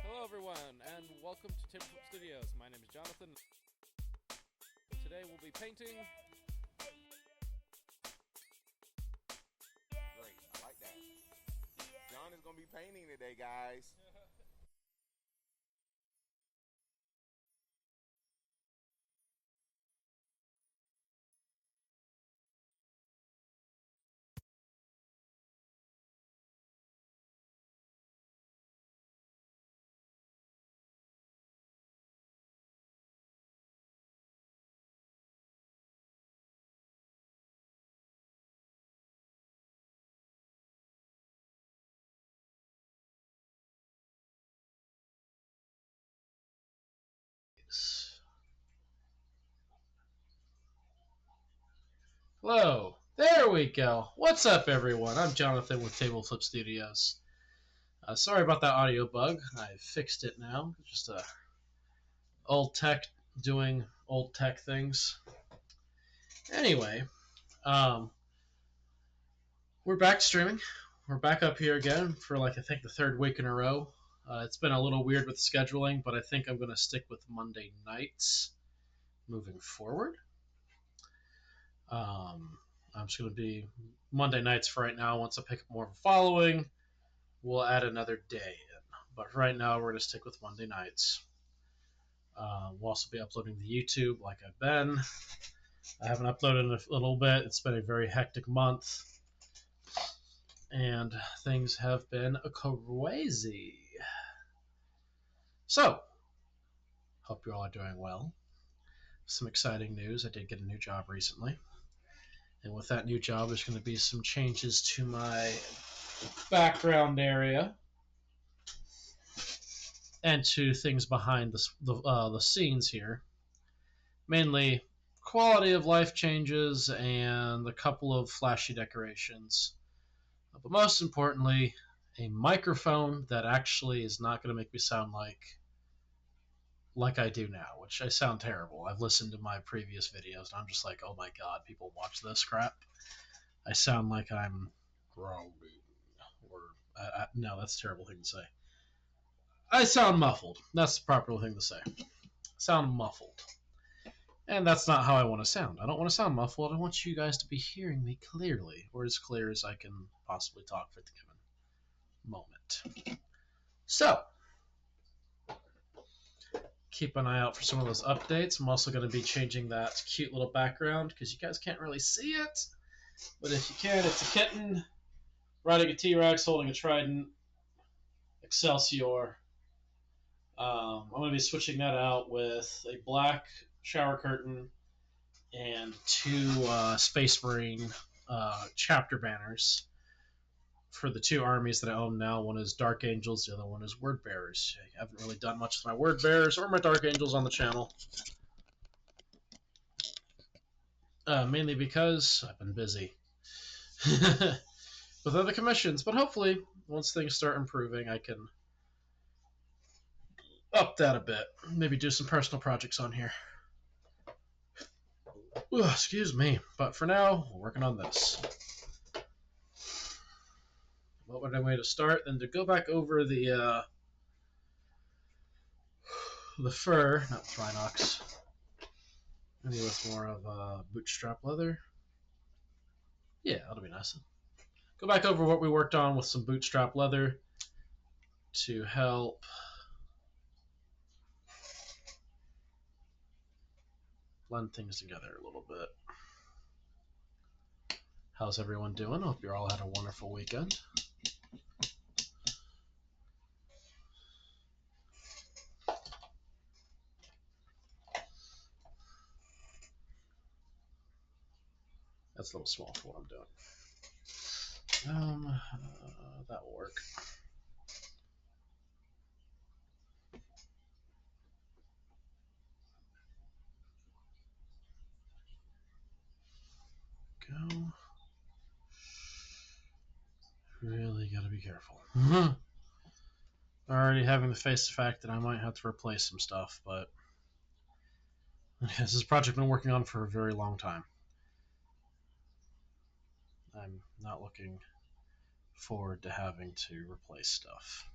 Hello everyone, and welcome to Tabletop Studios. My name is Jonathan. Today we'll be painting... Great, I like that. John is going to be painting today, guys. Hello. There we go. What's up, everyone? I'm Jonathan with Tabletop Studios. Sorry about that audio bug. I fixed it now. Just old tech doing old tech things. Anyway, um, we're back streaming. We're back up here again for I think the third week in a row. It's been a little weird with scheduling, but I think I'm going to stick with Monday nights moving forward. I'm just going to be Monday nights for right now. Once I pick up more of a following, we'll add another day in. But right now, we're going to stick with Monday nights. We'll also be uploading to YouTube like I've been. I haven't uploaded in a little bit. It's been a very hectic month. And things have been crazy. So, hope you all are doing well. Some exciting news. I did get a new job recently. And with that new job, there's going to be some changes to my background area and to things behind the scenes here. Mainly quality of life changes and a couple of flashy decorations. But most importantly, a microphone that actually is not going to make me sound like I do now, which I sound terrible. I've listened to my previous videos and I'm just like, oh my god, people watch this crap. I sound like I'm growling. Or no, that's a terrible thing to say. I sound muffled. That's the proper thing to say. Sound muffled. And that's not how I want to sound. I don't want to sound muffled. I want you guys to be hearing me clearly, or as clear as I can possibly talk for the given moment. So, keep an eye out for some of those updates. I'm also going to be changing that cute little background because you guys can't really see it. But if you can, it's a kitten riding a T-Rex holding a trident. Excelsior. I'm going to be switching that out with a black shower curtain and two Space Marine chapter banners for the two armies that I own now. One is Dark Angels, the other one is Word Bearers. I haven't really done much with my Word Bearers or my Dark Angels on the channel. Mainly because I've been busy with other commissions. But hopefully, once things start improving, I can up that a bit. Maybe do some personal projects on here. Ooh, excuse me. But for now, we're working on this. What better way to start than to go back over the fur, not Thrinox. Maybe with more of bootstrap leather. Yeah, that'll be nice. Go back over what we worked on with some bootstrap leather to help blend things together a little bit. How's everyone doing? Hope you all had a wonderful weekend. That's a little small for what I'm doing. That will work. Go. Really gotta be careful. Already having to face the fact that I might have to replace some stuff, but this is a project I've been working on for a very long time. I'm not looking forward to having to replace stuff.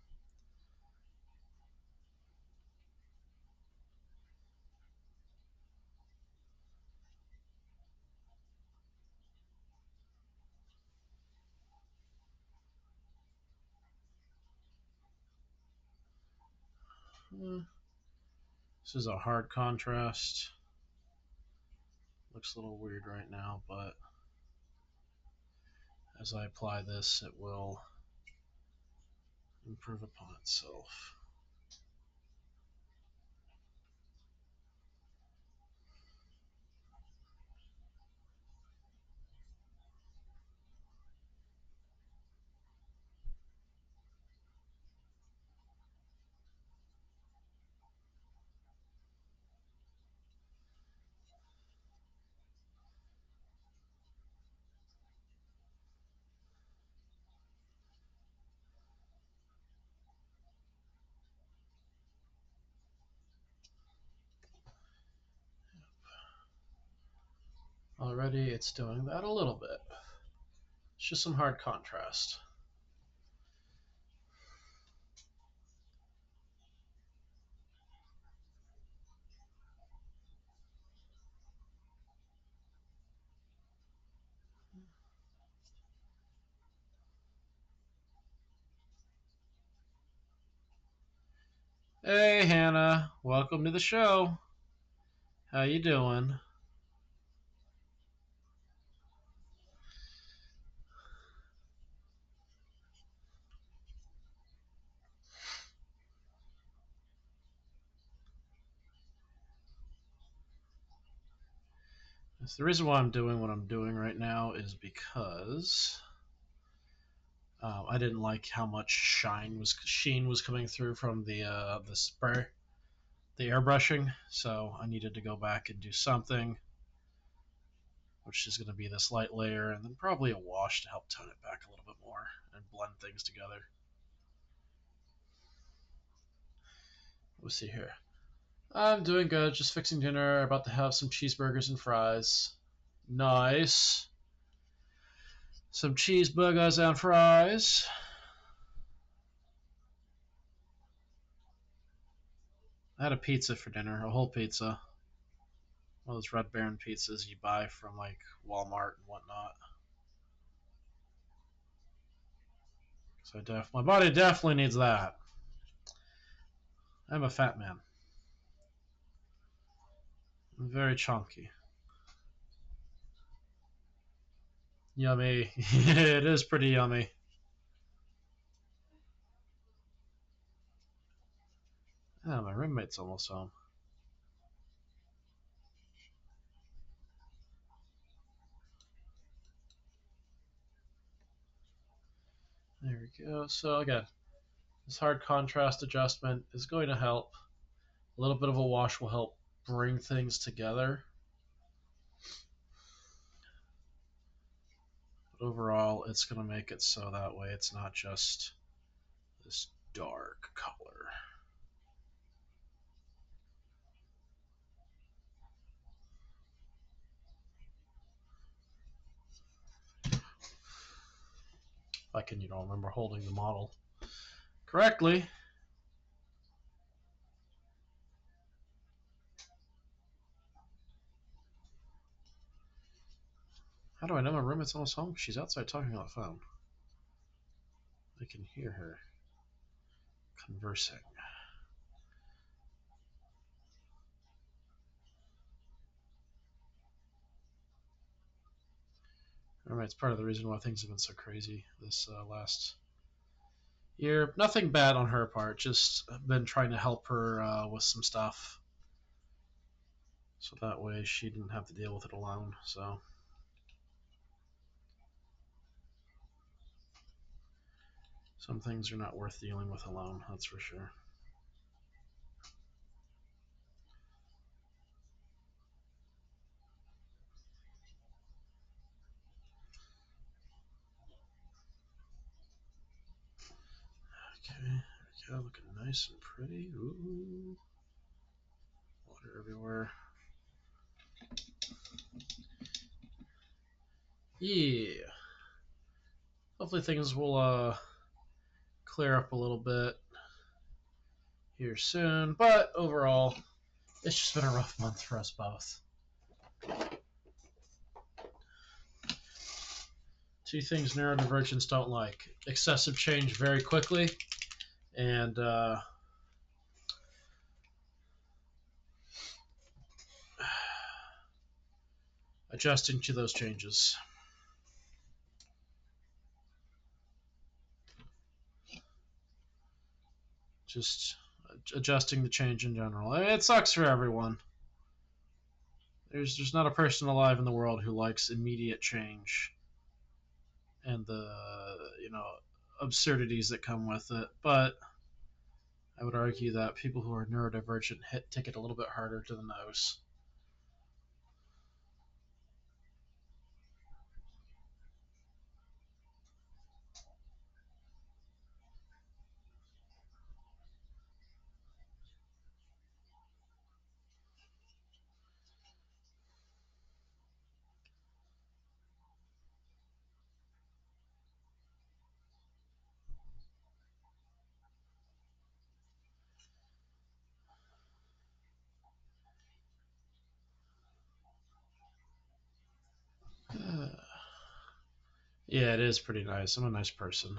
This is a hard contrast. Looks a little weird right now, but as I apply this, it will improve upon itself. Already it's doing that a little bit. It's just some hard contrast. Hey Hannah, welcome to the show. How you doing? The reason why I'm doing what I'm doing right now is because I didn't like how much sheen was coming through from the spray, the airbrushing. So I needed to go back and do something, which is going to be this light layer and then probably a wash to help tone it back a little bit more and blend things together. Let's see here. I'm doing good. Just fixing dinner. About to have some cheeseburgers and fries. Nice. Some cheeseburgers and fries. I had a pizza for dinner, a whole pizza. One of those Red Baron pizzas you buy from like Walmart and whatnot. So my body definitely needs that. I'm a fat man. I'm very chunky. Yummy. It is pretty yummy. Ah, my roommate's almost home. There we go. So again, this hard contrast adjustment is going to help. A little bit of a wash will help bring things together. But overall, it's going to make it so that way it's not just this dark color. If I can, remember holding the model correctly. How do I know my roommate's almost home? She's outside talking on the phone. I can hear her conversing. Roommate's part of the reason why things have been so crazy this last year. Nothing bad on her part, just been trying to help her with some stuff. So that way she didn't have to deal with it alone. So some things are not worth dealing with alone, that's for sure. Okay, there we go, looking nice and pretty. Ooh. Water everywhere. Yeah. Hopefully things will clear up a little bit here soon, but overall, it's just been a rough month for us both. Two things neurodivergents don't like: excessive change very quickly, and adjusting to those changes. Just adjusting the change in general. It sucks for everyone. There's not a person alive in the world who likes immediate change and the absurdities that come with it. But I would argue that people who are neurodivergent take it a little bit harder to the nose. Yeah, it is pretty nice. I'm a nice person.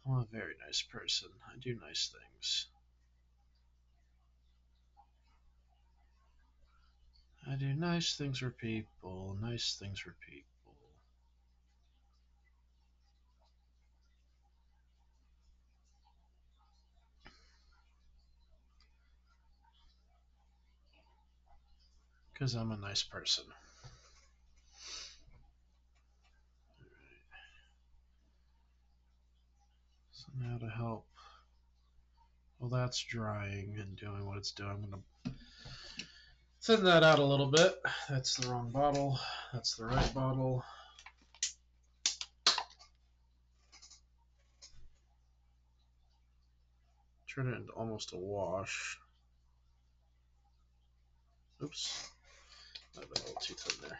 I'm a very nice person. I do nice things. I do nice things for people. Nice things for people. Because I'm a nice person. So now to help. Well, that's drying and doing what it's doing. I'm going to thin that out a little bit. That's the wrong bottle. That's the right bottle. Turn it into almost a wash. Oops. Might have been a little too thin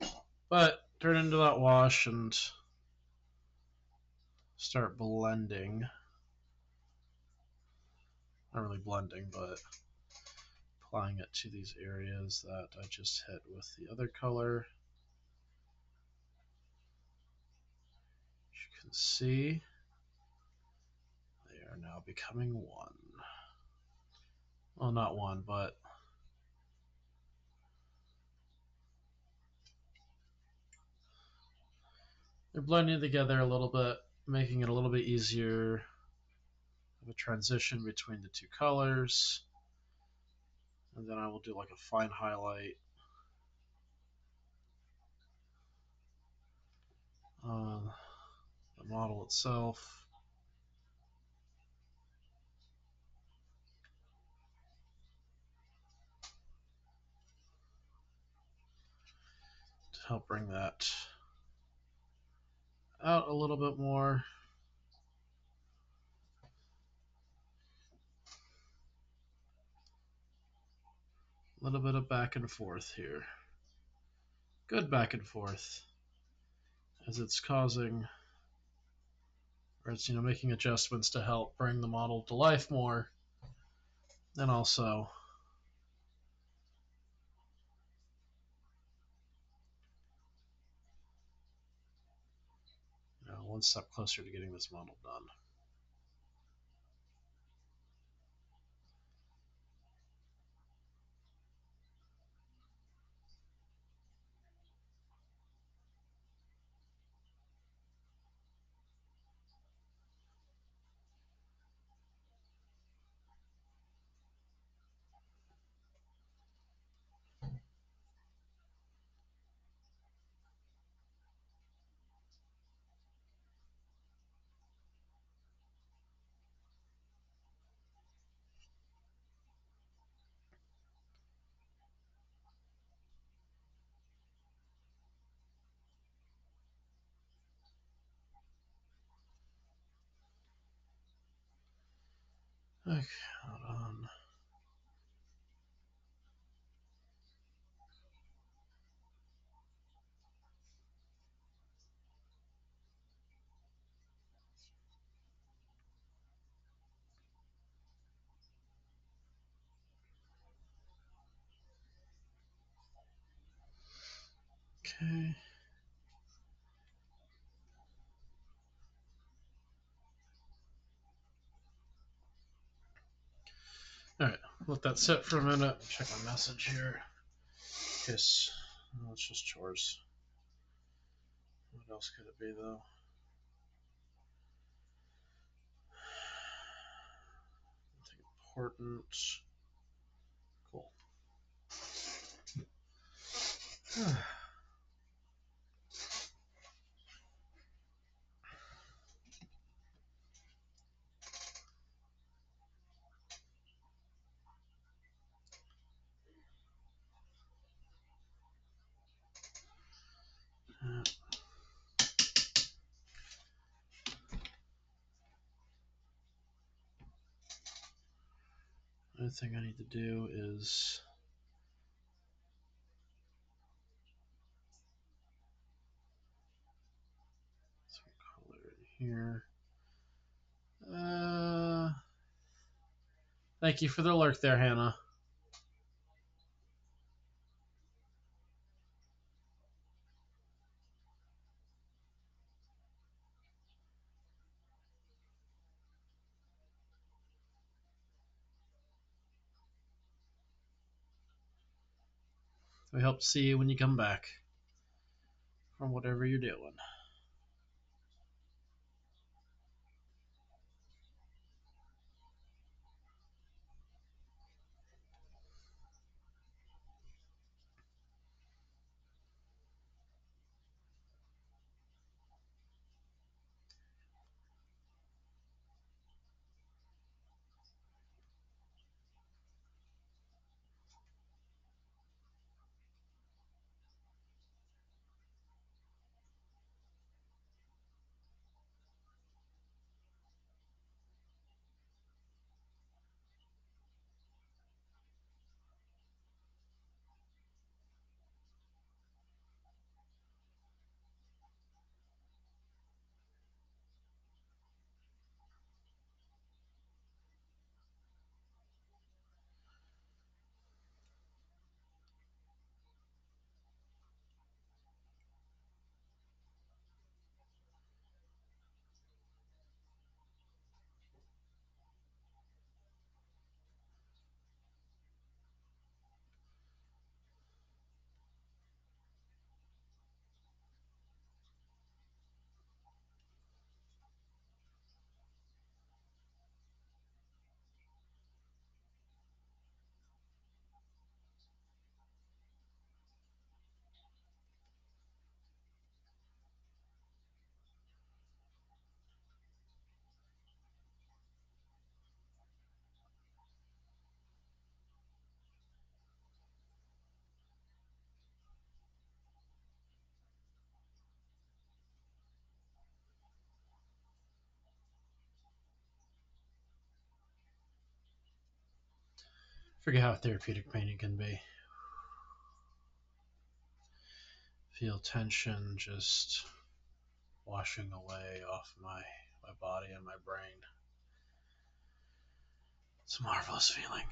there. But turn it into that wash and start blending. Not really blending, but applying it to these areas that I just hit with the other color. As you can see, they are now becoming one. Well, not one, but they're blending together a little bit, making it a little bit easier of a transition between the two colors. And then I will do like a fine highlight on the model itself. To help bring that out a little bit more. A little bit of back and forth here. Good back and forth, as it's causing, or it's making adjustments to help bring the model to life more, and also one step closer to getting this model done. Okay, hold on. Okay. All right, let that sit for a minute. Check my message here. Kiss. Oh, it's just chores. What else could it be, though? Nothing important. Cool. Another thing I need to do is some color in here. Thank you for the lurk there, Hannah. We hope to see you when you come back from whatever you're doing. Forget how therapeutic painting can be. Feel tension just washing away off my body and my brain. It's a marvelous feeling.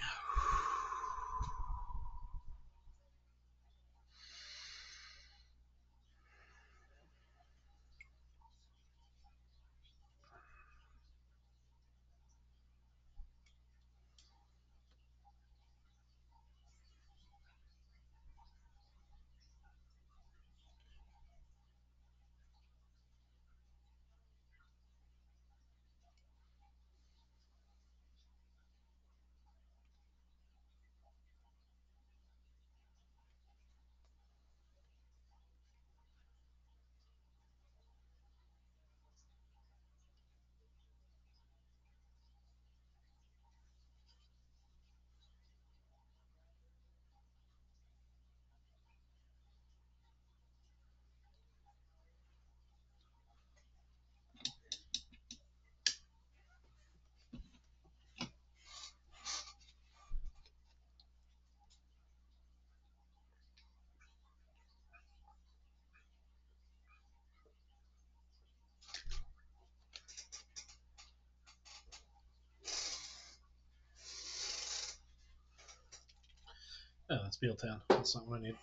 Yeah, that's BL10. That's not what I need.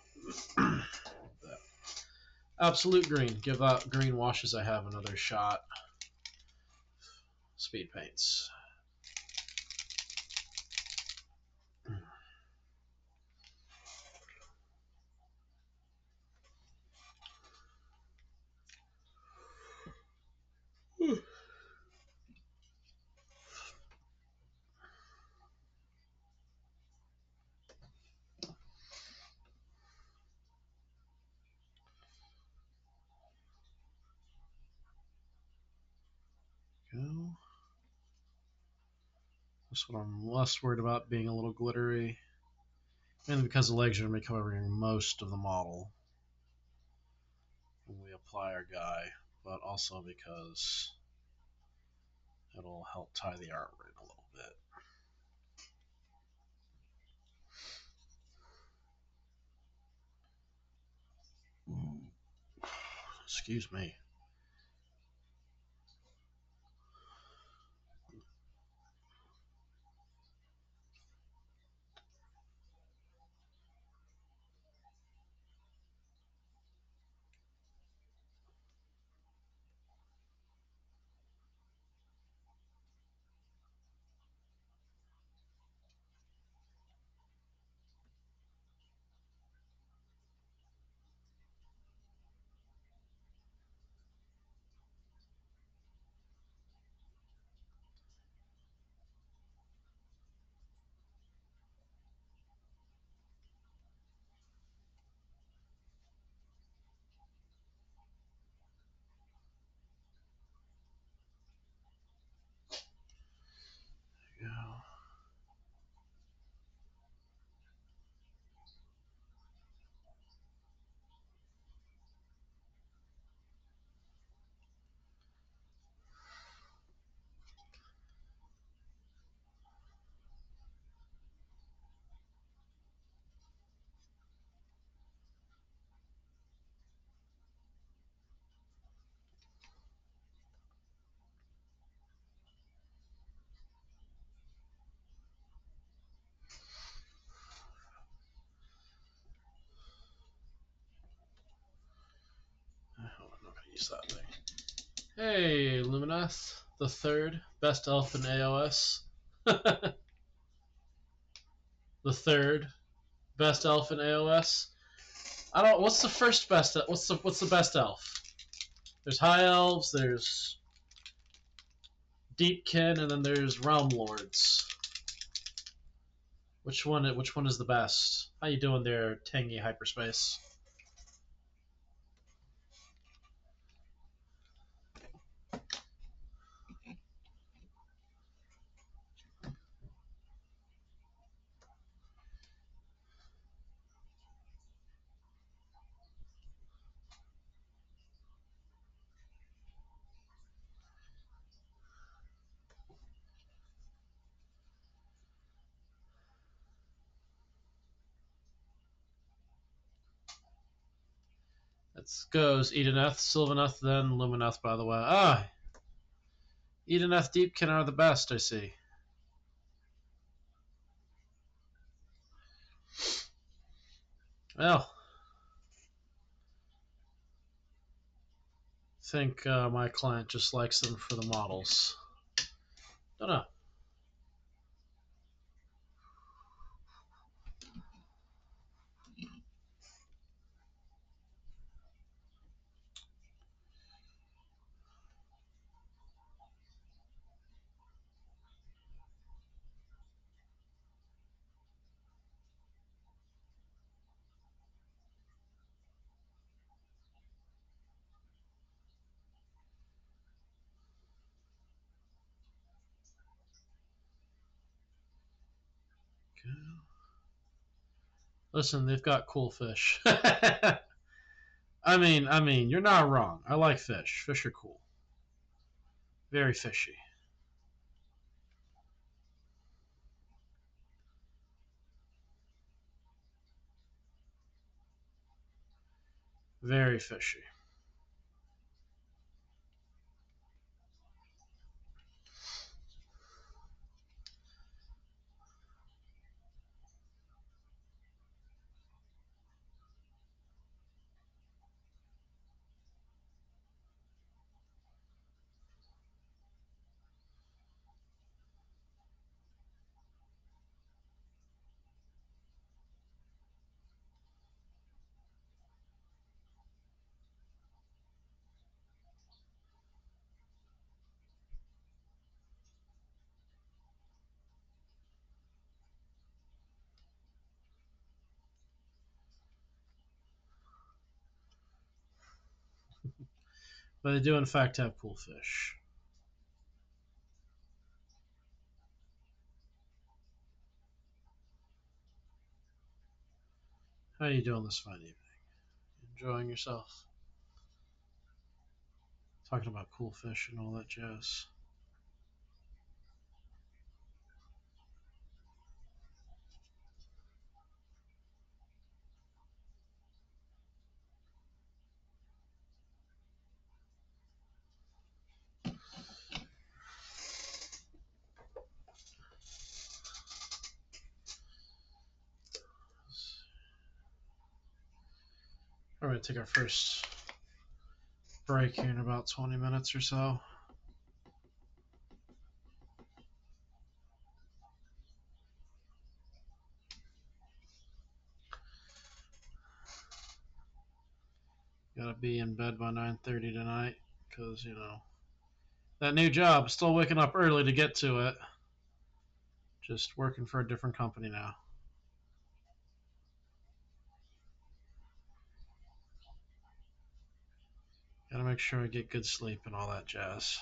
Absolute green. Give out green washes I have another shot. Speed paints. This one I'm less worried about being a little glittery. Mainly because the legs are going to be covering most of the model when we apply our guy, but also because it'll help tie the armor in a little bit. Excuse me. There you go. Oh, I'm not going to use that thing. Hey, Lumineth, the third best elf in AOS. The third best elf in AOS. I don't. What's the first best? What's the best elf? There's high elves. There's deepkin, and then there's realm lords. Which one? Which one is the best? How you doing there, Tangy Hyperspace? It goes Edeneth, Sylvaneth, then Lumineth. By the way, Edeneth, Deepkin are the best. I see. Well, I think my client just likes them for the models. Don't know. Listen, they've got cool fish. I mean, you're not wrong. I like fish. Fish are cool. Very fishy. Very fishy. But they do, in fact, have cool fish. How you doing this fine evening? Enjoying yourself? Talking about cool fish and all that jazz. We're going to take our first break here in about 20 minutes or so. Gotta be in bed by 9:30 tonight because, that new job, still waking up early to get to it. Just working for a different company now. Gotta make sure I get good sleep and all that jazz.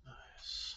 Nice.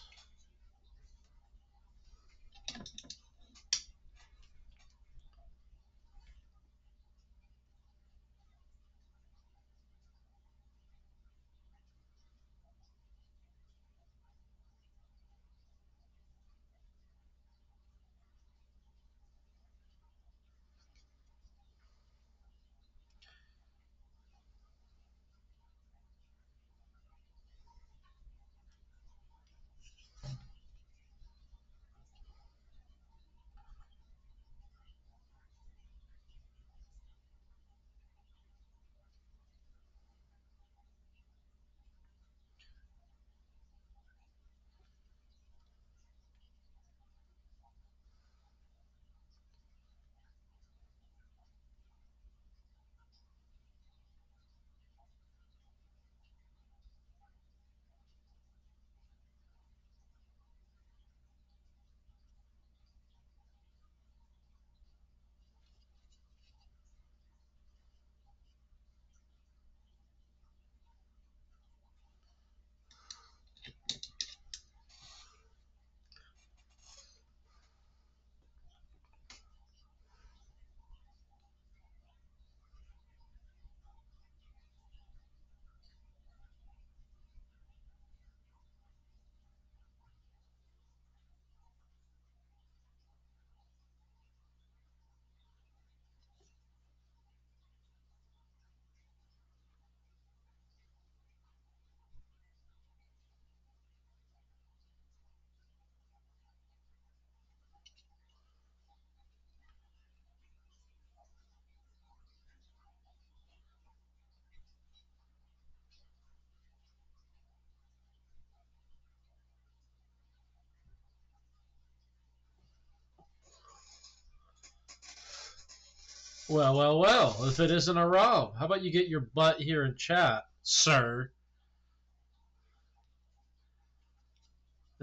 Well, well, well, if it isn't a Rob, how about you get your butt here and chat, sir?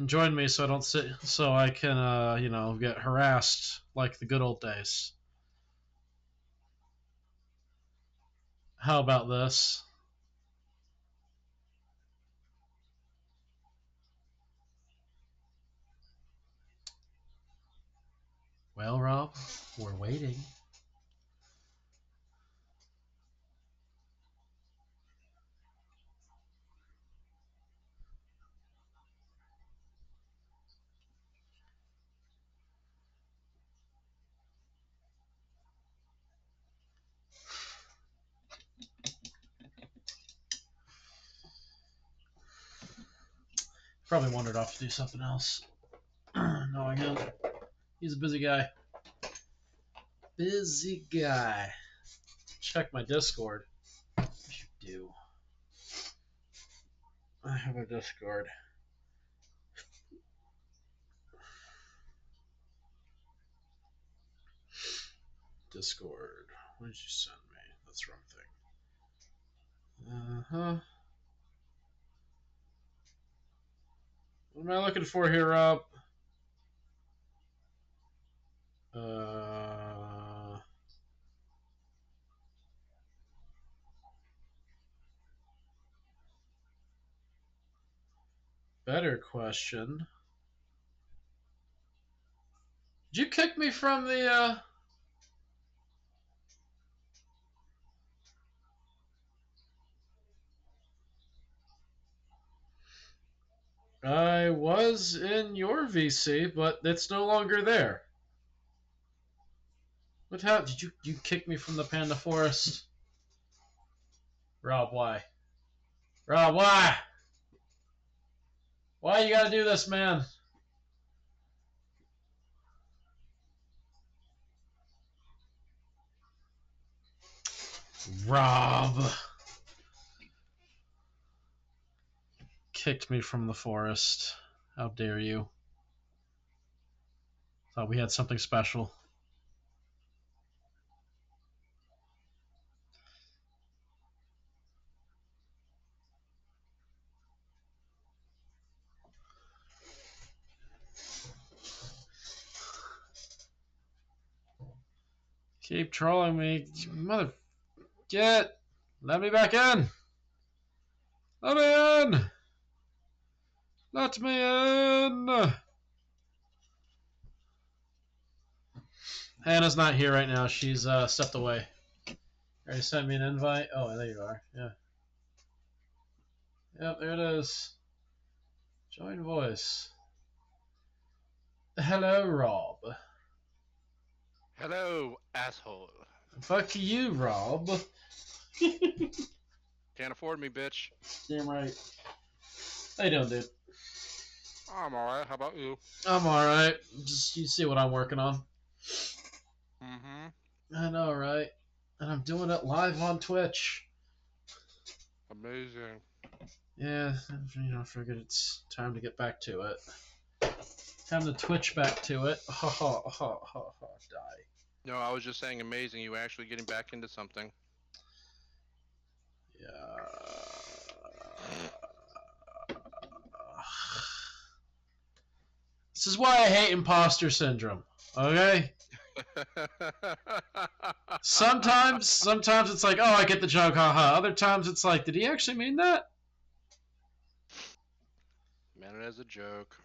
and join me so I don't sit, so I can, get harassed like the good old days. How about this? Well, Rob, we're waiting. Probably wandered off to do something else. Knowing him. He's a busy guy. Busy guy. Check my Discord. You do. I have a Discord. Discord. What did you send me? That's the wrong thing. Uh-huh. What am I looking for here, Rob? Better question. Did you kick me from the, I was in your VC, but it's no longer there. What happened? Did you kick me from the Panda Forest? Rob, why? Rob, why? Why you gotta do this, man? Rob kicked me from the forest. How dare you? Thought we had something special. Keep trolling me, mother. Let me back in. Let me in. Let me in. Hannah's not here right now. She's stepped away. Already sent me an invite. Oh, there you are. Yeah. Yep, there it is. Join voice. Hello, Rob. Hello, asshole. Fuck you, Rob. Can't afford me, bitch. Damn right. How you doing, dude? I'm alright. How about you? I'm alright. Just you see what I'm working on. Mm-hmm. I know, right? And I'm doing it live on Twitch. Amazing. Yeah, I figured it's time to get back to it. Time to Twitch back to it. Ha ha ha ha ha. Die. No, I was just saying amazing. You actually getting back into something. Yeah. This is why I hate imposter syndrome. Okay? Sometimes it's like, oh, I get the joke, haha. Other times it's like, did he actually mean that? Meant it as a joke.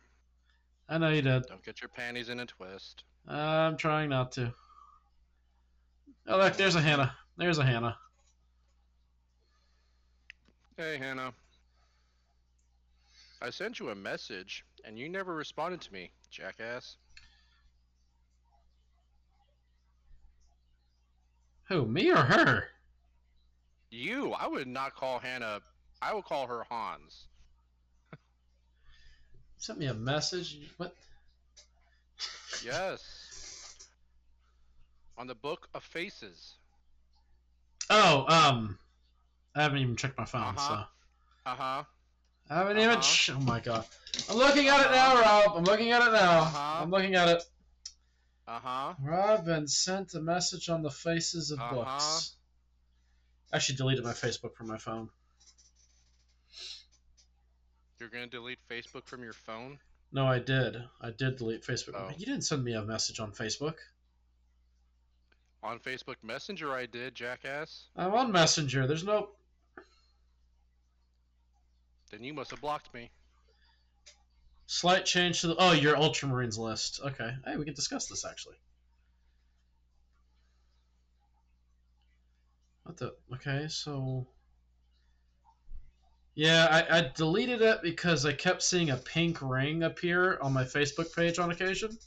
I know you did. Don't get your panties in a twist. I'm trying not to. Oh, look, there's a Hannah. There's a Hannah. Hey, Hannah. I sent you a message, and you never responded to me, jackass. Who, me or her? You! I would not call Hannah. I would call her Hans. Sent me a message. What? Yes. On the Book of Faces. Oh, I haven't even checked my phone, so. Uh-huh. I haven't even. Oh my god. I'm looking at it now, Rob. I'm looking at it now. I'm looking at it. Rob been sent a message on the Faces of Books. I actually deleted my Facebook from my phone. You're gonna delete Facebook from your phone? No, I did. I did delete Facebook. Oh. You didn't send me a message on Facebook. On Facebook Messenger, I did, jackass. I'm on Messenger. There's no. Then you must have blocked me. Slight change to the. Oh, your Ultramarines list. Okay. Hey, we can discuss this actually. What the? Okay, so. Yeah, I deleted it because I kept seeing a pink ring appear on my Facebook page on occasion.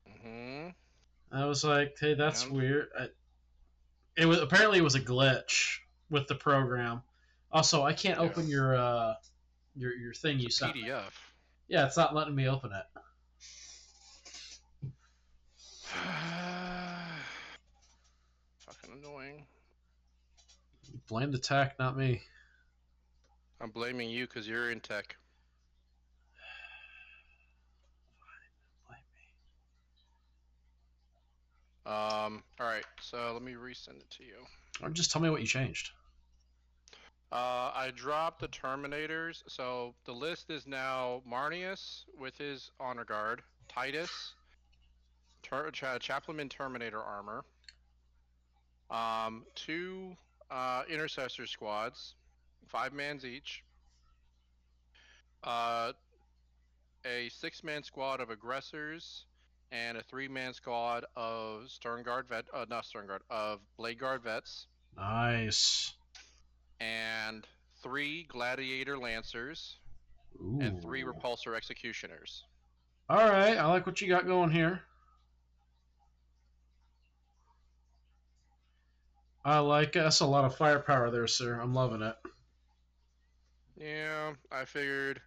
Mm-hmm. I was like, hey, that's And? weird. It was apparently it was a glitch with the program. Also, I can't open your thing It's you a sent me. PDF. Yeah, it's not letting me open it. Fucking annoying. Blame the tech, not me. I'm blaming you because you're in tech. Alright, so let me resend it to you. Or just tell me what you changed. I dropped the Terminators, so the list is now Marnius with his Honor Guard, Titus, Chaplain Terminator armor, 2 Intercessor squads, 5 mans each, a 6-man squad of Aggressors, and a 3-man squad of of Blade Guard vets, Nice. and 3 Gladiator Lancers, Ooh. and 3 Repulsor Executioners. All right, I like what you got going here. I like it. That's a lot of firepower there, sir. I'm loving it. Yeah, I figured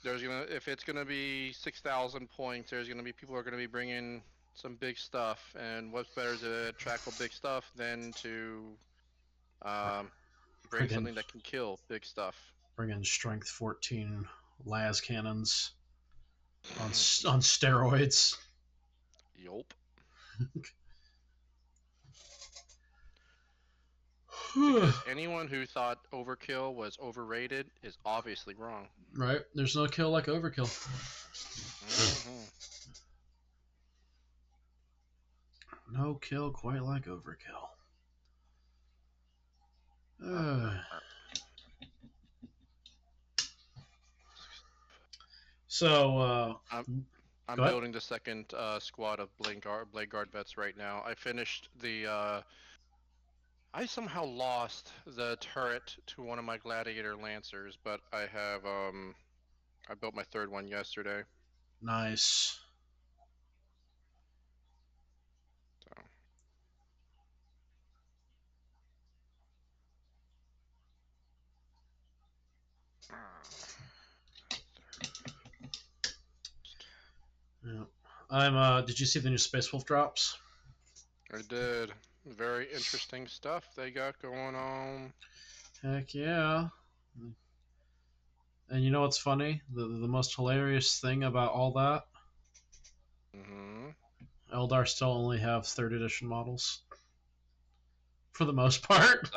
if it's gonna be 6,000 points, there's gonna be people are gonna be bringing some big stuff, and what's better to tackle big stuff than to bring something that can kill big stuff. Bring in strength 14 las cannons on steroids. Yup. Because anyone who thought overkill was overrated is obviously wrong. Right? There's no kill like overkill. Mm-hmm. No kill quite like overkill. So, I'm building the second squad of Blade Guard vets right now. I finished the. I somehow lost the turret to one of my Gladiator Lancers, but I have I built my third one yesterday. Nice. So. Yeah. I'm. Did you see the new Space Wolf drops? I did. Very interesting stuff they got going on. Heck yeah. And you know what's funny? The most hilarious thing about all that? Mm-hmm. Eldar still only have 3rd edition models. For the most part.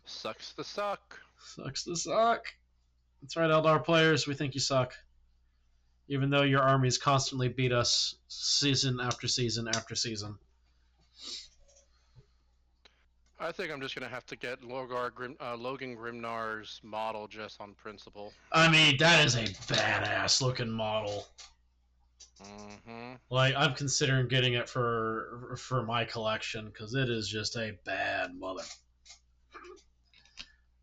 Sucks to suck. Sucks to suck. That's right, Eldar players. We think you suck. Even though your armies constantly beat us season after season after season. I think I'm just gonna have to get Logan Grimnar's model just on principle. I mean, that is a badass looking model. Mm-hmm. Like, I'm considering getting it for my collection because it is just a bad mother.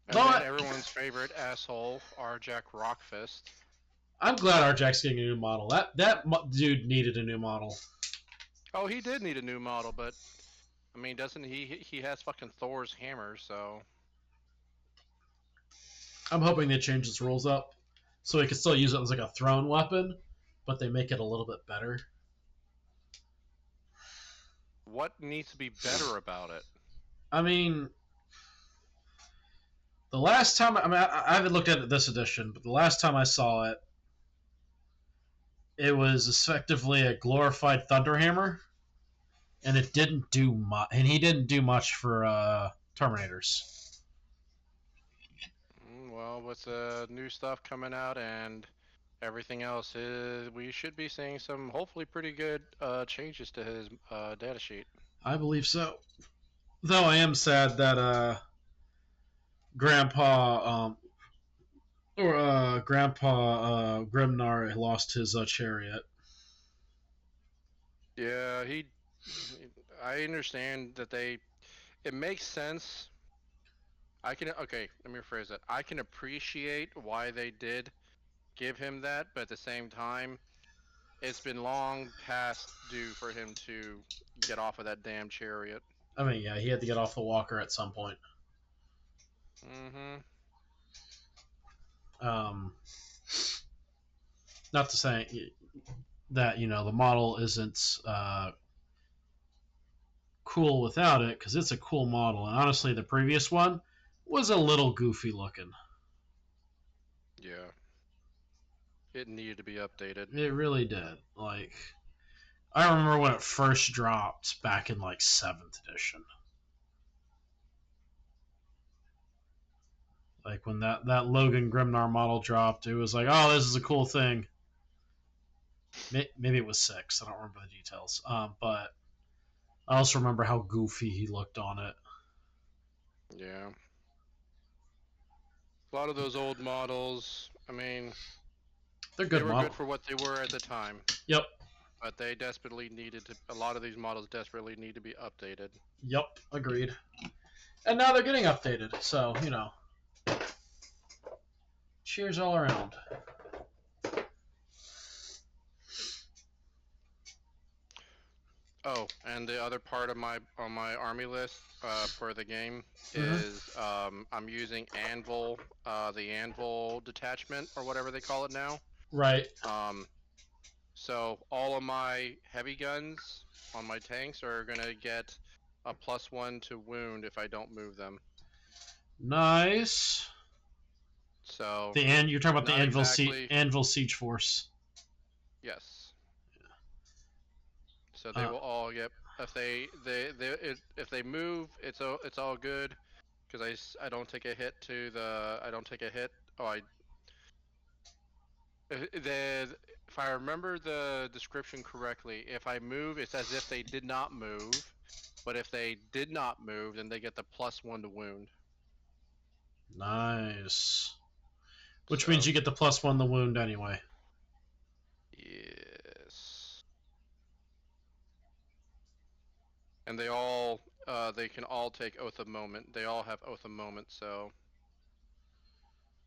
And then everyone's favorite asshole, Arjak Rockfist. I'm glad Arjak's getting a new model. That dude needed a new model. Oh, he did need a new model, but I mean, doesn't he has fucking Thor's hammer, so. I'm hoping they change its rules up so he can still use it as like a thrown weapon, but they make it a little bit better. What needs to be better about it? I mean, the last time I haven't looked at it this edition, but the last time I saw it, it was effectively a glorified Thunderhammer, and it didn't do much. And he didn't do much for Terminators. Well, with the new stuff coming out and everything else, we should be seeing some hopefully pretty good changes to his data sheet. I believe so. Though I am sad that Grandpa Grimnar lost his chariot. Yeah, I understand that it makes sense. Okay, let me rephrase that. I can appreciate why they did give him that, but at the same time, it's been long past due for him to get off of that damn chariot. I mean, yeah, he had to get off the walker at some point. Mm-hmm. Not to say that the model isn't cool without it, because it's a cool model, and honestly, the previous one was a little goofy looking. Yeah. It needed to be updated. It really did. Like, I remember when it first dropped back in like 7th edition. Like when that Logan Grimnar model dropped, it was like, oh, this is a cool thing. Maybe it was 6. I don't remember the details. But I also remember how goofy he looked on it. Yeah. A lot of those old models, I mean, They're good. They were good for what they were at the time. Yep. But they desperately needed to. A lot of these models desperately need to be updated. Yep. Agreed. And now they're getting updated, so cheers all around. Oh, and the other part of my army list for the game Mhm. is I'm using Anvil, the Anvil detachment or whatever they call it now. Right. So all of my heavy guns on my tanks are gonna get a +1 to wound if I don't move them. Nice. So You're talking about the exactly... Anvil Siege Force. Yes. So they will all get, if they move, it's all good, because I don't take a hit to the if I remember the description correctly, if I move, it's as if they did not move, but if they did not move, then they get the +1 to wound. Nice. Which means you get the +1 the wound anyway. Yes. And they can all take Oath of Moment. They all have Oath of Moment, so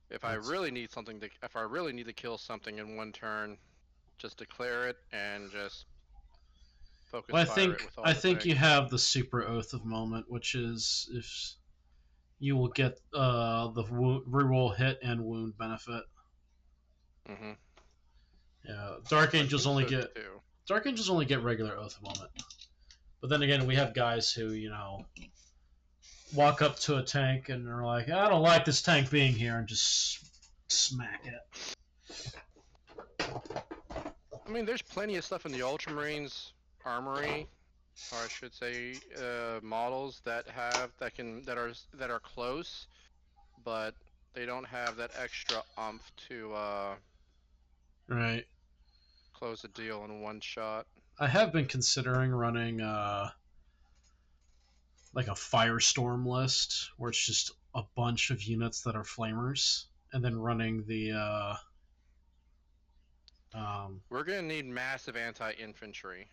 if I really need to kill something in one turn, just declare it and just focus fire it with all I the think tanks. you have the Super Oath of Moment, which is if you will get the reroll hit and wound benefit. Mm-hmm. Yeah, Dark Angels only get regular Oath of Moment. But then again, we have guys who walk up to a tank and are like, I don't like this tank being here, and just smack it. I mean, there's plenty of stuff in the Ultramarines armory, or I should say, models that are close, but they don't have that extra oomph to Right. close the deal in one shot. I have been considering running like a Firestorm list where it's just a bunch of units that are flamers, and then running the we're gonna need massive anti-infantry,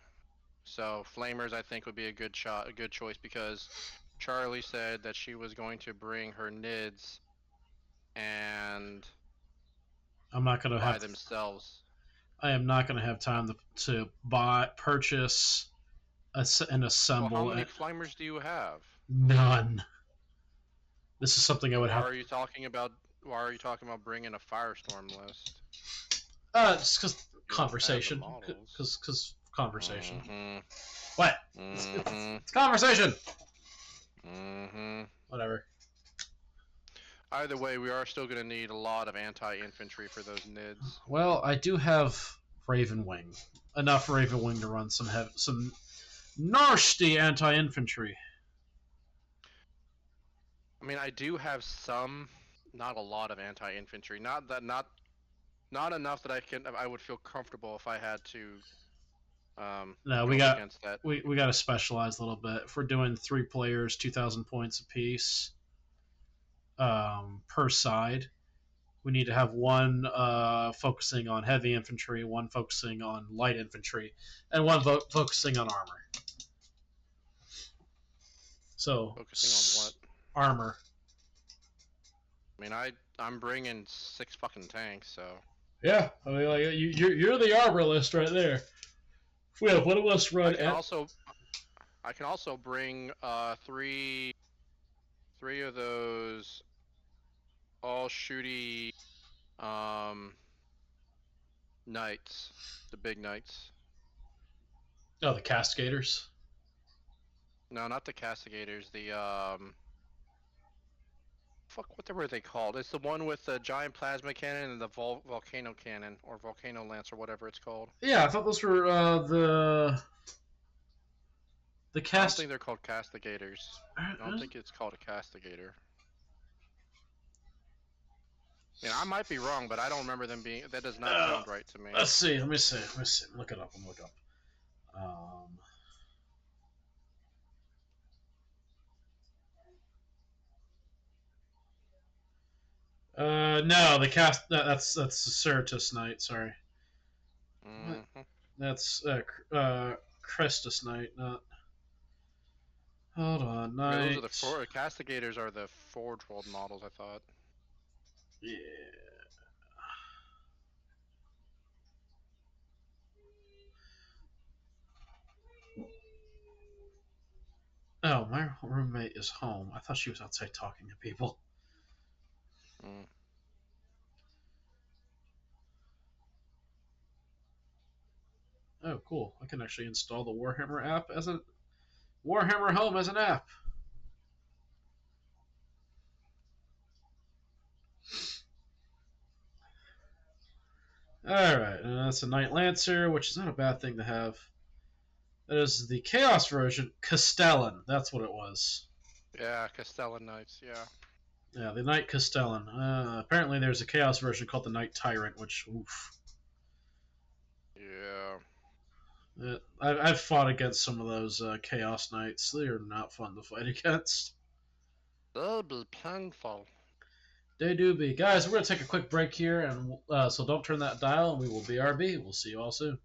so flamers I think would be a good choice, because Charlie said that she was going to bring her NIDs and I'm not gonna buy themselves. I am not gonna have time to purchase and assemble. Well, how many flamers do you have? None. This is something I would have. Why are you talking about bringing a Firestorm list? Just because conversation. Because conversation. Mm-hmm. What? Mm-hmm. It's conversation. Mm-hmm. Whatever. Either way, we are still going to need a lot of anti-infantry for those NIDs. Well, I do have Ravenwing. Enough Ravenwing to run some nasty anti-infantry. I mean, I do have some not a lot of anti-infantry. Not enough that I would feel comfortable if I had to No, go we up got against that. we got to specialize a little bit. If we're doing 3 players, 2,000 points apiece per side, we need to have one focusing on heavy infantry, one focusing on light infantry, and one focusing on armor. So Focusing on what? Armor. I mean, I'm bringing 6 fucking tanks, so. Yeah, I mean, like you're the armor list right there. We have one of us run. I can also bring three of those all shooty knights, the big knights. Oh, the Cascaders. No, not the castigators. The fuck, what were they called? It's the one with the giant plasma cannon and the volcano cannon or volcano lance or whatever it's called. Yeah, I thought those were the I don't think they're called castigators. I don't think it's called a castigator. I mean, I might be wrong, but I don't remember them being. That does not sound right to me. Let's see. Let me see. Look it up. Look up. No, the cast. That's the Certus Knight. Sorry. Mm-hmm. That's Crestus Knight. Not. Hold on, Knight. Yeah, those are the castigators are the Forge World models. I thought. Yeah. Oh, my roommate is home. I thought she was outside talking to people. Mm. Oh, cool. I can actually install the Warhammer app as a Warhammer Home as an app. Alright, that's a Knight Lancer, which is not a bad thing to have. That is the Chaos version. Castellan, that's what it was. Yeah, Castellan Knights, yeah. Yeah, the Knight Castellan. Apparently there's a Chaos version called the Knight Tyrant, which, oof. Yeah. I've fought against some of those Chaos Knights. They are not fun to fight against. They'll be painful. They do be. Guys, we're going to take a quick break here, and so don't turn that dial, and we will BRB. We'll see you all soon.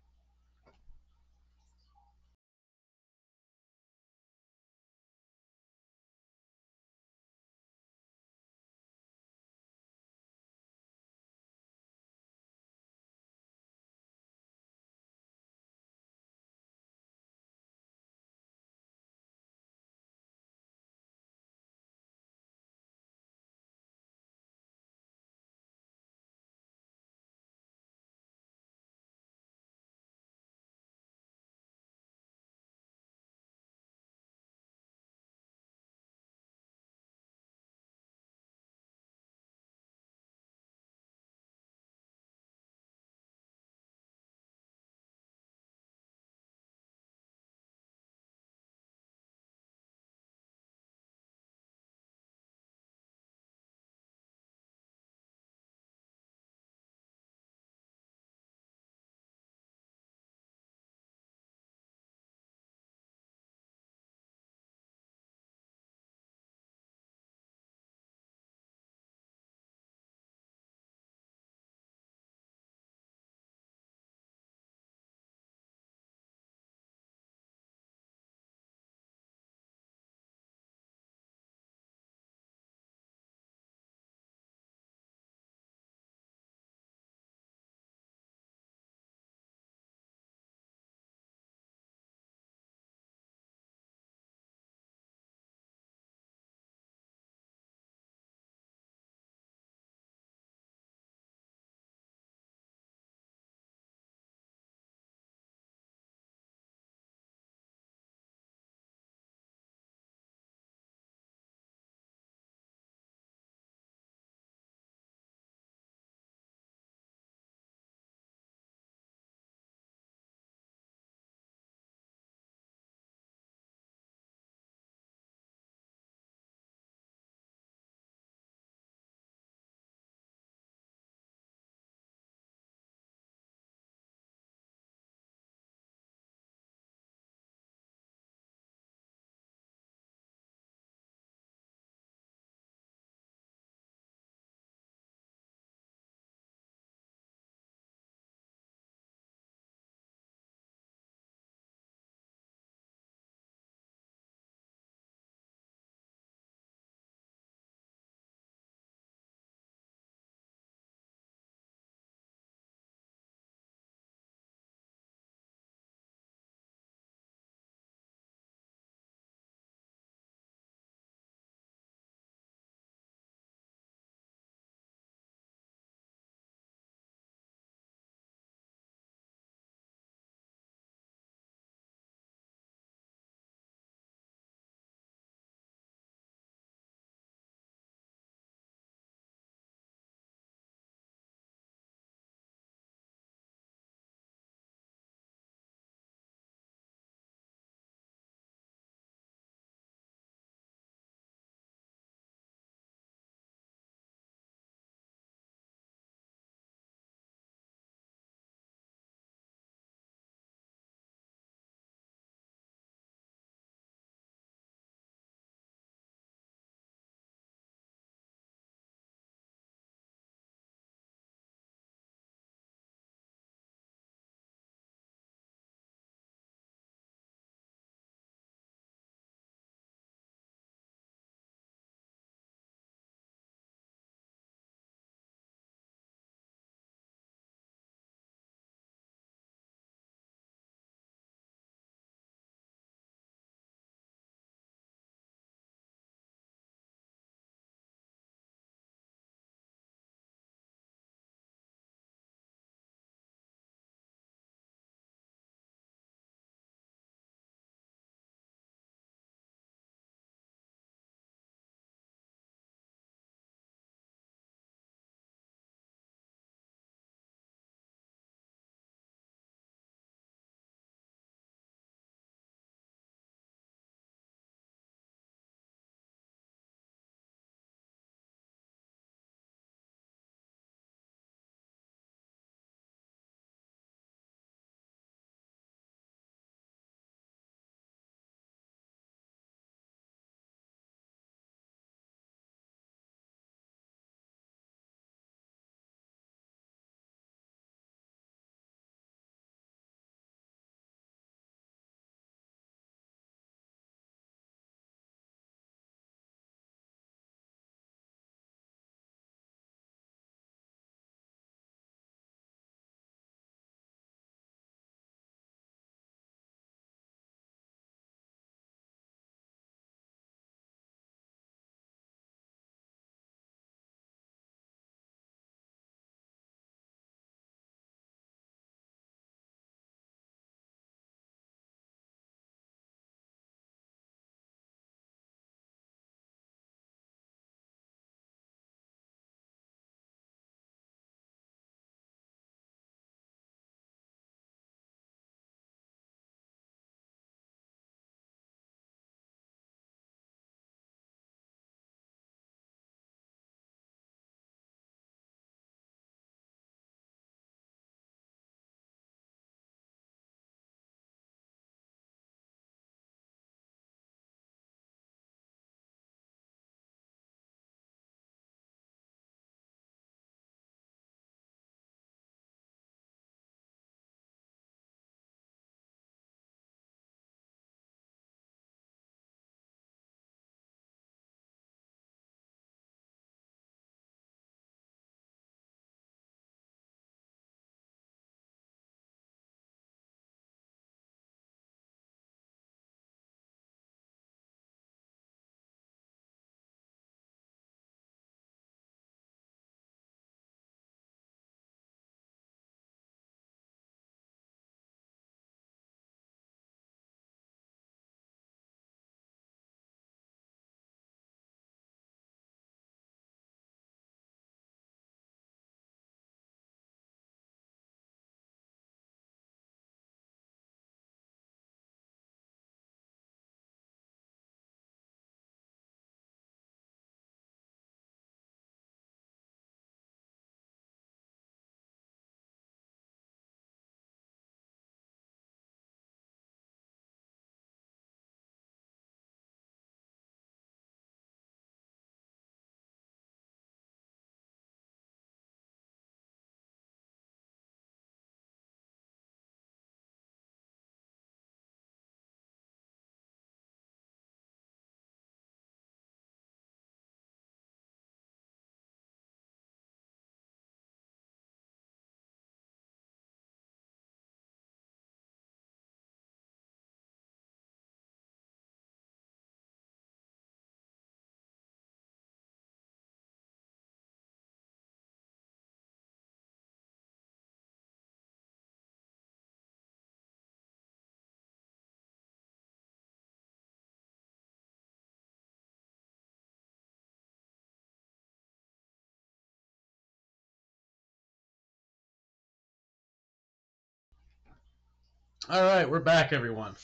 All right, we're back, everyone.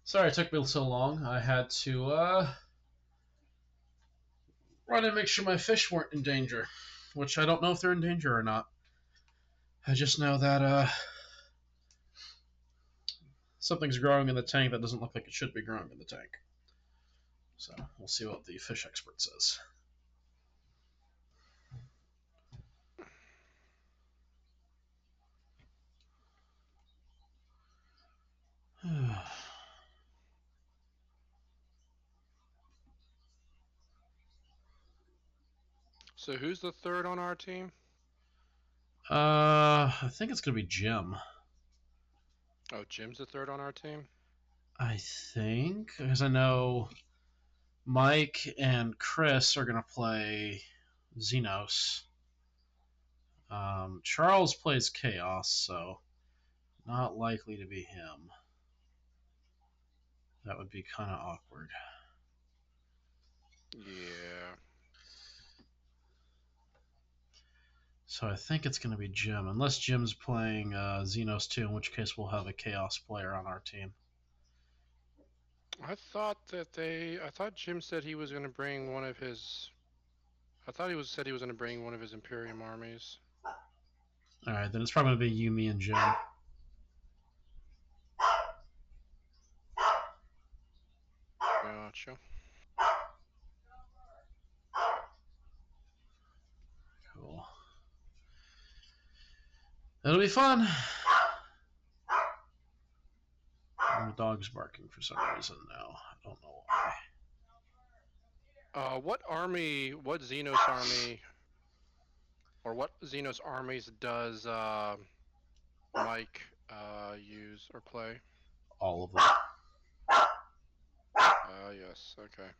Sorry it took me so long. I had to run and make sure my fish weren't in danger, which I don't know if they're in danger or not. I just know that something's growing in the tank that doesn't look like it should be growing in the tank. So we'll see what the fish expert says. So who's the third on our team? I think it's gonna be Jim. Oh, Jim's the third on our team? I think, because I know Mike and Chris are gonna play Xenos. Charles plays Chaos, so not likely to be him. That would be kind of awkward. Yeah. So I think it's going to be Jim, unless Jim's playing Xenos too, in which case we'll have a Chaos player on our team. I thought Jim said he was going to bring one of his. I thought said he was going to bring one of his Imperium armies. All right, then it's probably going to be you, me, and Jim. Gotcha. Cool. It'll be fun. The dog's barking for some reason now. I don't know why. What Xenos army, or what Xenos armies does Mike use or play? All of them. Yes, okay.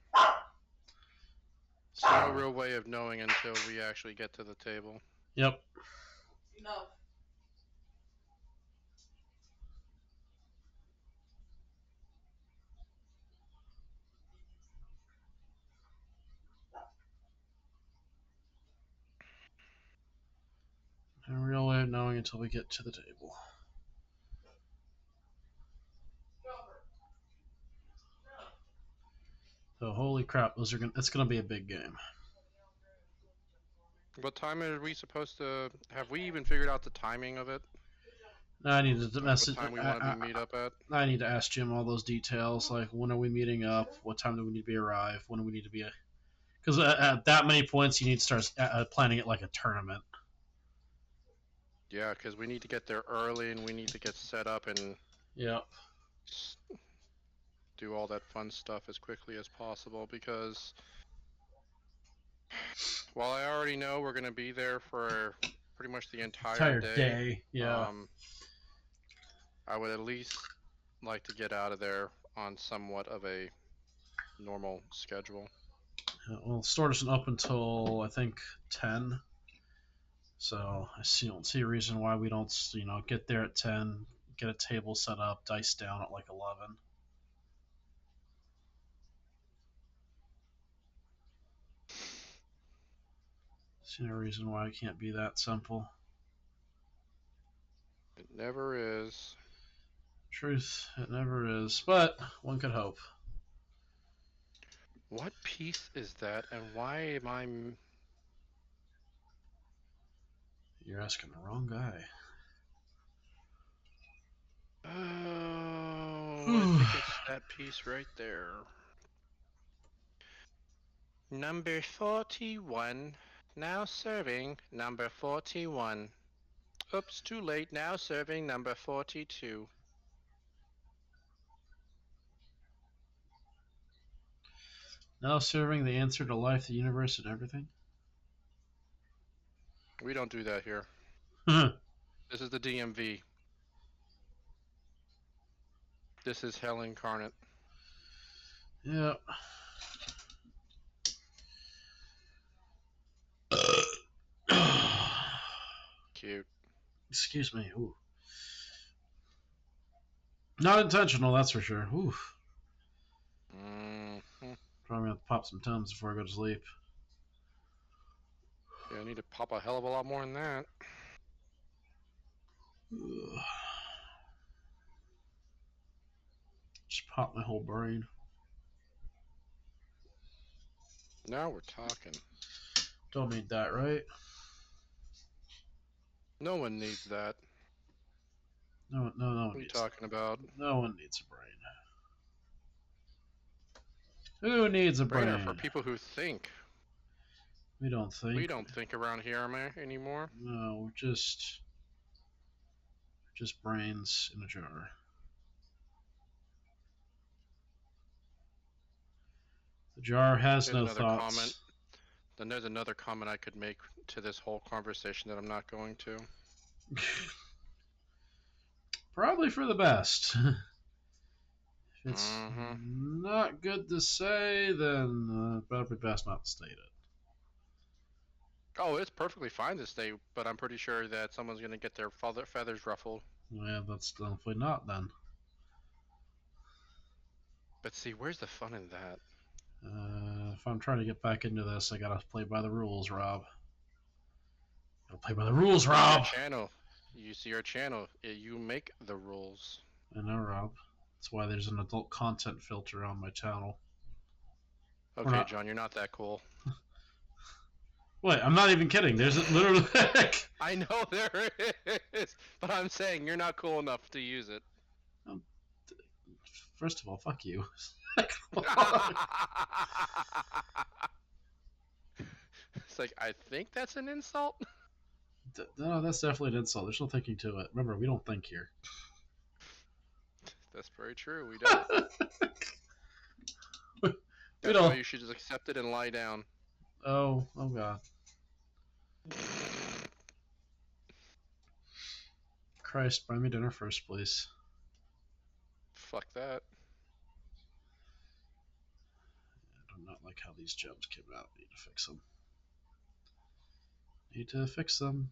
So no real way of knowing until we actually get to the table. Yep. Enough. No real way of knowing until we get to the table. So holy crap, it's gonna be a big game. What time are we supposed to? Have we even figured out the timing of it? I need to message. What time we want to meet up at? I need to ask Jim all those details, like when are we meeting up, what time do we need to be arrived, when do we need to be, because at that many points you need to start planning it like a tournament. Yeah, because we need to get there early and we need to get set up and Yep. do all that fun stuff as quickly as possible. Because while I already know we're going to be there for pretty much the entire day, yeah. I would at least like to get out of there on somewhat of a normal schedule. Well, the store doesn't open until I think 10. So don't see a reason why we don't, get there at 10, get a table set up, dice down at like 11. See no reason why it can't be that simple. It never is. Truth, it never is, but one could hope. What piece is that, and why am I? You're asking the wrong guy. Oh, I think it's that piece right there. Number 41, now serving number 41. Oops, too late, now serving number 42. Now serving the answer to life, the universe, and everything? We don't do that here. This is the DMV. This is hell incarnate. Yeah. Cute. Excuse me. Ooh. Not intentional, that's for sure. Oof. Mm-hmm. Probably have to pop some Tums before I go to sleep. Yeah, I need to pop a hell of a lot more than that. pop my whole brain. Now we're talking. Don't need that, right? No one needs that. No What are you needs talking about? No one needs a brain. Who needs a Brain are for brain? people who think. We don't think. We don't think around here anymore. No, we're just brains in a jar. The jar has There's no another thoughts. comment. Then there's another comment I could make to this whole conversation that I'm not going to. Probably for the best. If it's Mm-hmm. not good to say, then probably best not to state it. Oh, it's perfectly fine to stay, but I'm pretty sure that someone's gonna get their feathers ruffled. Yeah, that's definitely not then. But see, where's the fun in that? If I'm trying to get back into this, I gotta play by the rules, Rob. Gotta play by the rules, Rob! Your channel. You see your channel. You make the rules. I know, Rob. That's why there's an adult content filter on my channel. Okay, not... John, you're not that cool. Wait, I'm not even kidding. There's literally... I know there is, but I'm saying you're not cool enough to use it. First of all, fuck you. It's like, I think that's an insult? No, that's definitely an insult. There's no thinking to it. Remember, we don't think here. That's very true. We don't. That's why you should just accept it and lie down. Oh God. Christ, buy me dinner first, please. Fuck that. I do not like how these gems came out. Need to fix them. Need to fix them.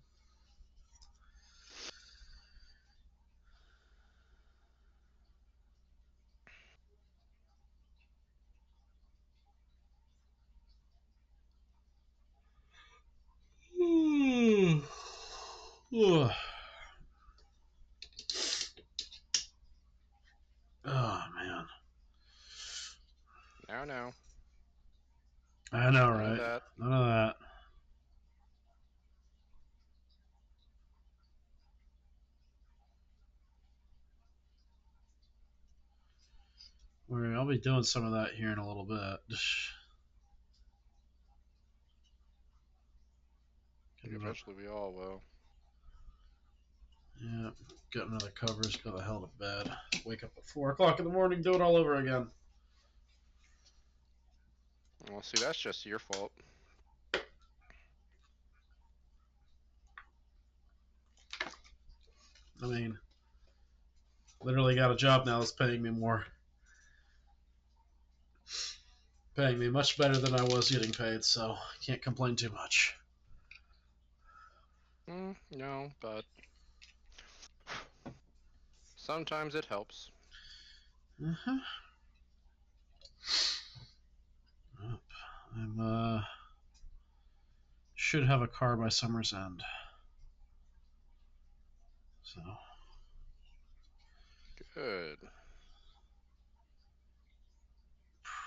Oh man. Now. I know, None right? of that. None of that. I'll be doing some of that here in a little bit. Eventually we all will. Yeah, got another covers, go the hell to bed. Wake up at 4 o'clock in the morning, do it all over again. Well, see, that's just your fault. I mean, literally got a job now that's paying me more. Paying me much better than I was getting paid, so can't complain too much. No, but sometimes it helps. Uh-huh. I'm should have a car by summer's end. So Good.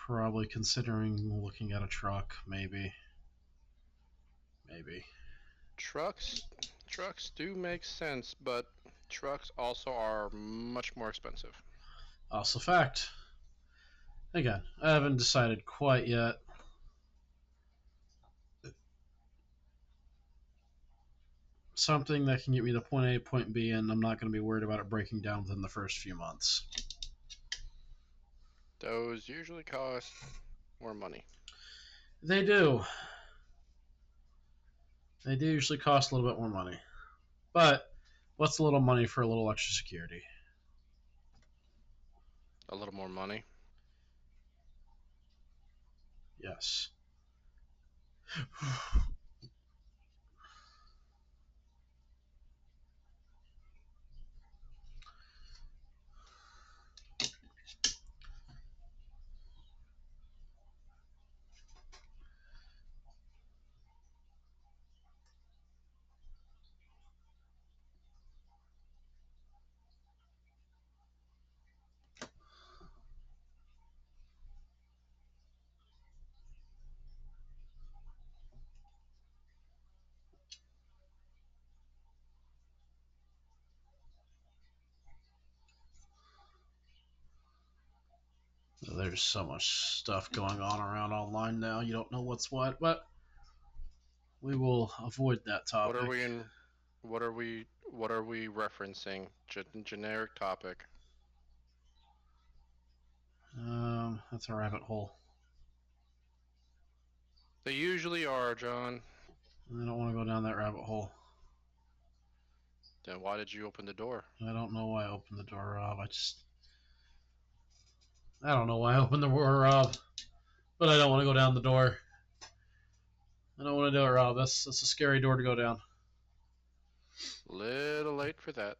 probably considering looking at a truck, maybe. Trucks do make sense, but trucks also are much more expensive. Also fact. Again, I haven't decided quite yet. Something that can get me to point A, point B, and I'm not going to be worried about it breaking down within the first few months. Those usually cost more money. They do. They do usually cost a little bit more money. But what's a little money for a little extra security? A little more money. Yes. There's so much stuff going on around online now. You don't know what's what, but we will avoid that topic. What are we in? What are we? What are we referencing? Generic topic. That's a rabbit hole. They usually are, John. I don't want to go down that rabbit hole. Then why did you open the door? I don't know why I opened the door, Rob. I don't know why I opened the door, Rob. But I don't want to go down the door. I don't want to do it, Rob. That's a scary door to go down. Little late for that.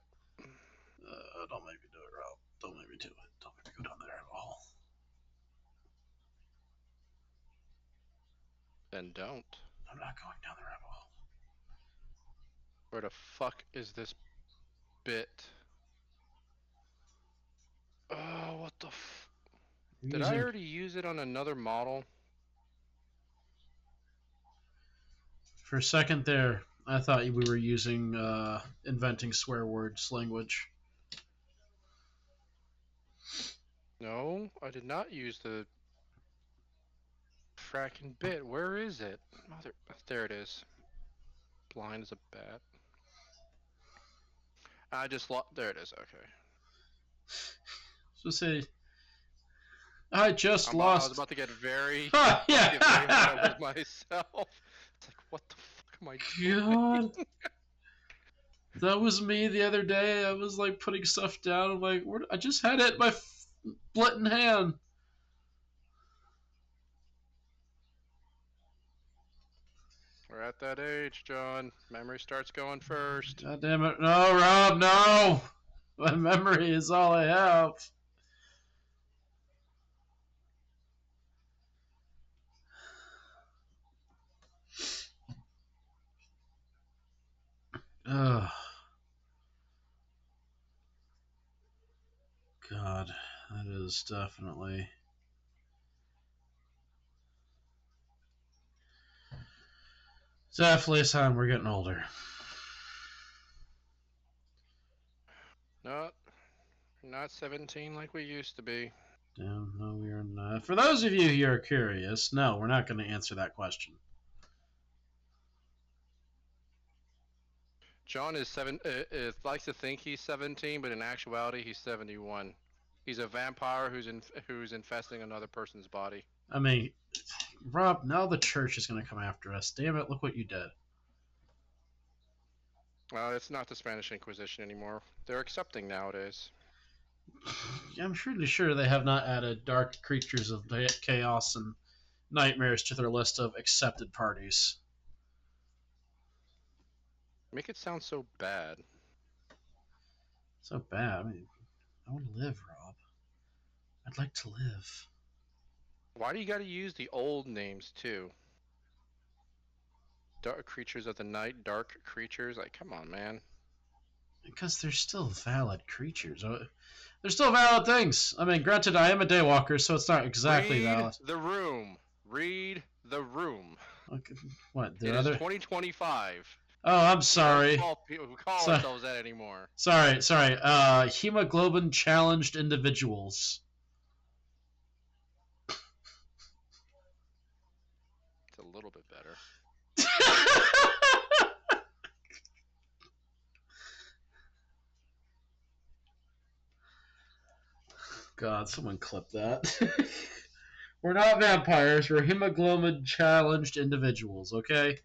Don't make me do it, Rob. Don't make me do it. Don't make me go down the rabbit hole. Then don't. I'm not going down the rabbit hole. Where the fuck is this bit? Oh, what the f... Did I already use it on another model? For a second there, I thought we were using inventing swear words language. No, I did not use the fracking bit. Where is it? Mother... There it is. Blind as a bat. I just lost... There it is, okay. So say, I just lost. I was about to get very... Yeah. with myself. It's like, what the fuck am I doing? God. That was me the other day. I was like putting stuff down. I'm like, I just had it in my splitting hand. We're at that age, John. Memory starts going first. God damn it. No, Rob, no. My memory is all I have. Ugh. God, that is definitely... Definitely a sign we're getting older. Not 17 like we used to be. No, we are not. For those of you who are curious, no, we're not going to answer that question. John is likes to think he's 17, but in actuality he's 71. He's a vampire who's infesting another person's body. I mean, Rob, now the church is going to come after us. Damn it, look what you did. It's not the Spanish Inquisition anymore. They're accepting nowadays. I'm pretty sure they have not added dark creatures of chaos and nightmares to their list of accepted parties. Make it sound so bad. So bad. I mean, I want to live, Rob. I'd like to live. Why do you gotta use the old names too? Dark creatures of the night, dark creatures. Like, come on, man. Because they're still valid creatures. They're still valid things. I mean, granted, I am a daywalker, so it's not exactly valid. Read the room. Read the room. Okay. What? It is 2025. Oh, I'm sorry. We call ourselves that anymore. Sorry. Hemoglobin challenged individuals. It's a little bit better. God, someone clip that. We're not vampires. We're hemoglobin challenged individuals, okay?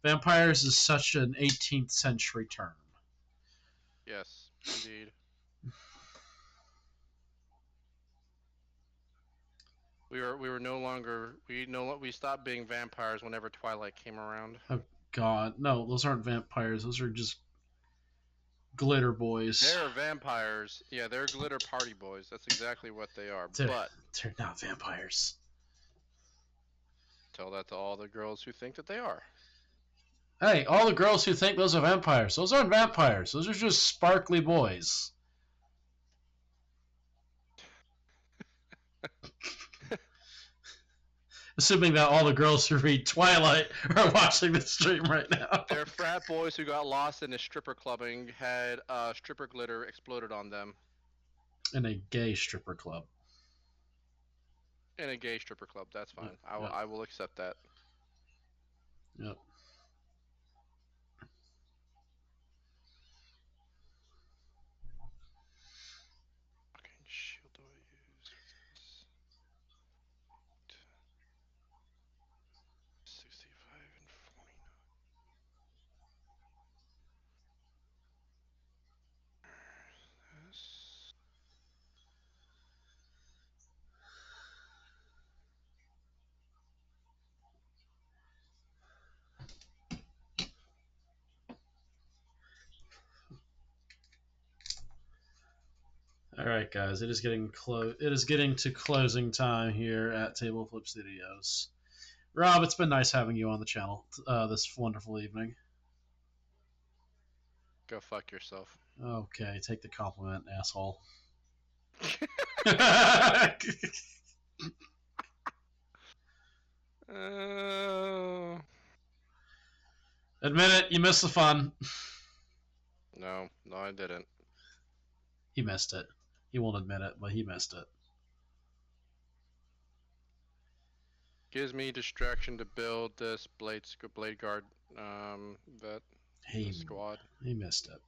Vampires is such an 18th century term. Yes, indeed. We stopped being vampires whenever Twilight came around. Oh God, no, those aren't vampires. Those are just glitter boys. They're vampires. Yeah, they're glitter party boys. That's exactly what they are. But they're not vampires. Tell that to all the girls who think that they are. Hey, all the girls who think those are vampires. Those aren't vampires. Those are just sparkly boys. Assuming that all the girls who read Twilight are watching the stream right now. They're frat boys who got lost in a stripper clubbing, had stripper glitter exploded on them. In a gay stripper club. In a gay stripper club, that's fine. Yeah. I will accept that. Yep. Fucking shield do I use? What's this? 65 and 49. This. All right, guys. It is getting close. It is getting to closing time here at Table Flip Studios. Rob, it's been nice having you on the channel this wonderful evening. Go fuck yourself. Okay, take the compliment, asshole. Admit it, you missed the fun. No, I didn't. He missed it. He won't admit it, but he missed it. Gives me distraction to build this blade guard vet squad. He missed it.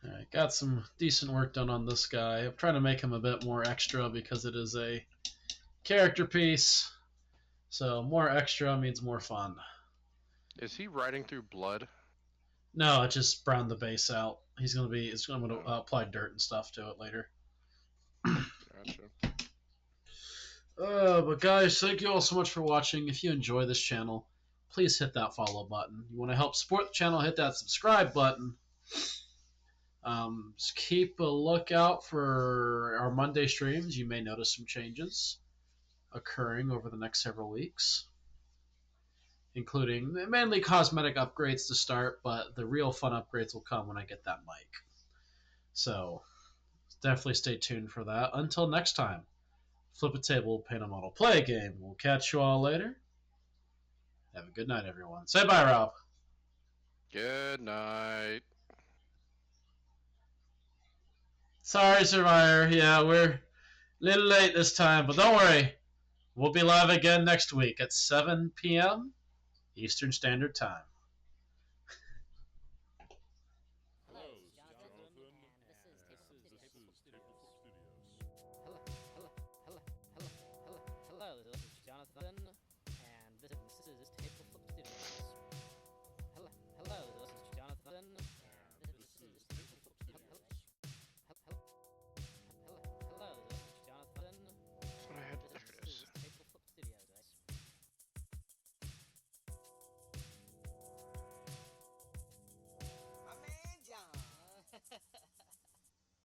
Alright, got some decent work done on this guy. I'm trying to make him a bit more extra because it is a character piece. So more extra means more fun. Is he riding through blood? No, it just browned the base out. I'm gonna apply dirt and stuff to it later. Gotcha. But guys, thank you all so much for watching. If you enjoy this channel, please hit that follow button. You want to help support the channel, hit that subscribe button. Just keep a lookout for our Monday streams. You may notice some changes occurring over the next several weeks, including mainly cosmetic upgrades to start, but the real fun upgrades will come when I get that mic. So definitely stay tuned for that. Until next time, flip a table, paint a model, play a game. We'll catch you all later. Have a good night, everyone. Say bye, Rob. Good night. Sorry, Survivor. Yeah, we're a little late this time, but don't worry. We'll be live again next week at 7 p.m. Eastern Standard Time.